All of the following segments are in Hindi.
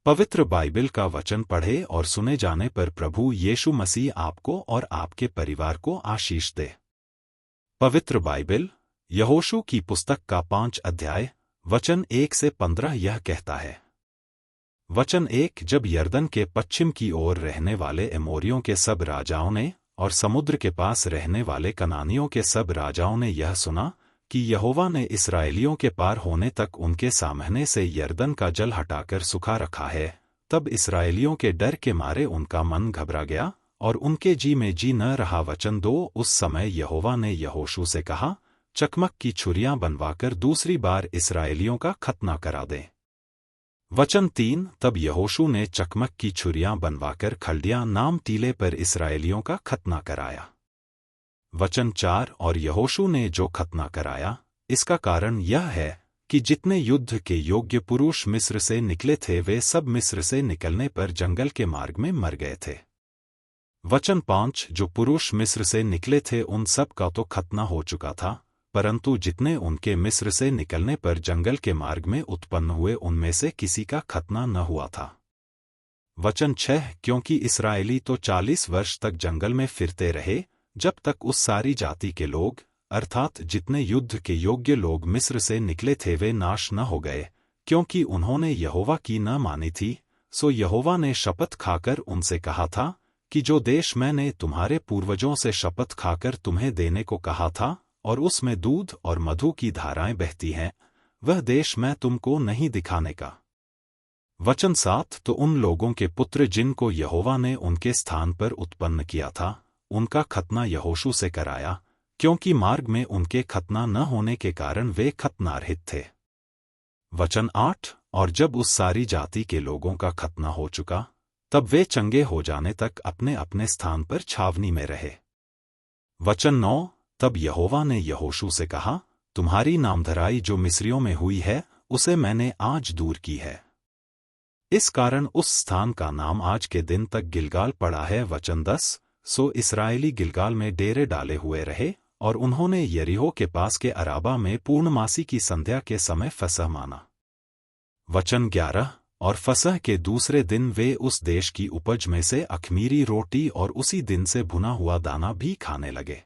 पवित्र बाइबल का वचन पढ़े और सुने जाने पर प्रभु यीशु मसीह आपको और आपके परिवार को आशीष दे। पवित्र बाइबल यहोशू की पुस्तक का 5 अध्याय वचन 1 से 15 यह कहता है। वचन 1 जब यरदन के पश्चिम की ओर रहने वाले एमोरियों के सब राजाओं ने और समुद्र के पास रहने वाले कनानियों के सब राजाओं ने यह सुना कि यहोवा ने इस्राएलियों के पार होने तक उनके सामने से यरदन का जल हटाकर सुखा रखा है, तब इस्राएलियों के डर के मारे उनका मन घबरा गया और उनके जी में जी न रहा। वचन 2 उस समय यहोवा ने यहोशू से कहा, चकमक की छुरियां बनवाकर दूसरी बार इस्राएलियों का खतना करा दे। वचन 3 तब यहोशू ने चकमक की छुरियां बनवाकर खल्डिया नाम टीले पर इस्राएलियों का खतना कराया। वचन 4 और यहोशू ने जो खतना कराया, इसका कारण यह है कि जितने युद्ध के योग्य पुरुष मिस्र से निकले थे वे सब मिस्र से निकलने पर जंगल के मार्ग में मर गए थे। वचन 5 जो पुरुष मिस्र से निकले थे उन सब का तो खतना हो चुका था, परंतु जितने उनके मिस्र से निकलने पर जंगल के मार्ग में उत्पन्न हुए उनमें से किसी का खतना न हुआ था। वचन 6 क्योंकि इस्राएली तो 40 वर्ष तक जंगल में फिरते रहे जब तक उस सारी जाति के लोग अर्थात जितने युद्ध के योग्य लोग मिस्र से निकले थे वे नाश न हो गए, क्योंकि उन्होंने यहोवा की न मानी थी। सो यहोवा ने शपथ खाकर उनसे कहा था कि जो देश मैंने तुम्हारे पूर्वजों से शपथ खाकर तुम्हें देने को कहा था और उसमें दूध और मधु की धाराएं बहती हैं, वह देश मैं तुमको नहीं दिखाने का। वचन 7 तो उन लोगों के पुत्र जिनको यहोवा ने उनके स्थान पर उत्पन्न किया था उनका खतना यहोशू से कराया, क्योंकि मार्ग में उनके खतना न होने के कारण वे खतनारहित थे। वचन 8 और जब उस सारी जाति के लोगों का खतना हो चुका तब वे चंगे हो जाने तक अपने अपने स्थान पर छावनी में रहे। वचन 9 तब यहोवा ने यहोशू से कहा, तुम्हारी नामधराई जो मिस्रियों में हुई है उसे मैंने आज दूर की है। इस कारण उस स्थान का नाम आज के दिन तक गिलगाल पड़ा है। वचन 10 सो इस्राएली गिलगाल में डेरे डाले हुए रहे और उन्होंने यरीहो के पास के अराबा में पूर्णमासी की संध्या के समय फसह माना। वचन 11 और फसह के दूसरे दिन वे उस देश की उपज में से अख़मीरी रोटी और उसी दिन से भुना हुआ दाना भी खाने लगे।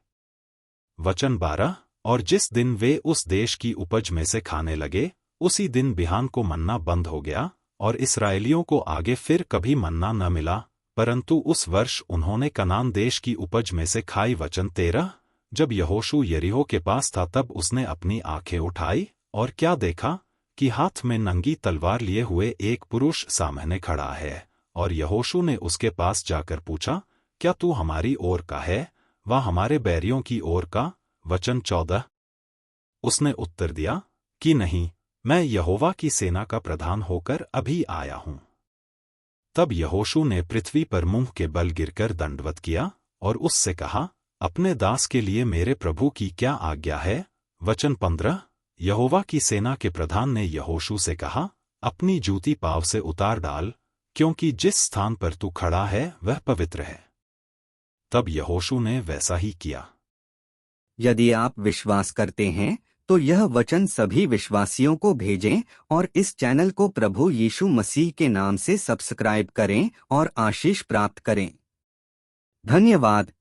वचन 12 और जिस दिन वे उस देश की उपज में से खाने लगे उसी दिन बिहान को मन्ना बंद हो गया और इस्राएलियों को आगे फिर कभी मन्ना न मिला, परंतु उस वर्ष उन्होंने कनान देश की उपज में से खाई। वचन 13 जब यहोशू यरीहो के पास था तब उसने अपनी आंखें उठाई और क्या देखा कि हाथ में नंगी तलवार लिए हुए एक पुरुष सामने खड़ा है, और यहोशू ने उसके पास जाकर पूछा, क्या तू हमारी ओर का है व हमारे बैरियों की ओर का? वचन 14 उसने उत्तर दिया कि नहीं, मैं यहोवा की सेना का प्रधान होकर अभी आया हूं। तब यहोशू ने पृथ्वी पर मुंह के बल गिरकर दंडवत किया और उससे कहा, अपने दास के लिए मेरे प्रभु की क्या आज्ञा है? वचन 15 यहोवा की सेना के प्रधान ने यहोशू से कहा, अपनी जूती पाँव से उतार डाल, क्योंकि जिस स्थान पर तू खड़ा है वह पवित्र है। तब यहोशू ने वैसा ही किया। यदि आप विश्वास करते हैं तो यह वचन सभी विश्वासियों को भेजें और इस चैनल को प्रभु यीशु मसीह के नाम से सब्सक्राइब करें और आशीष प्राप्त करें। धन्यवाद।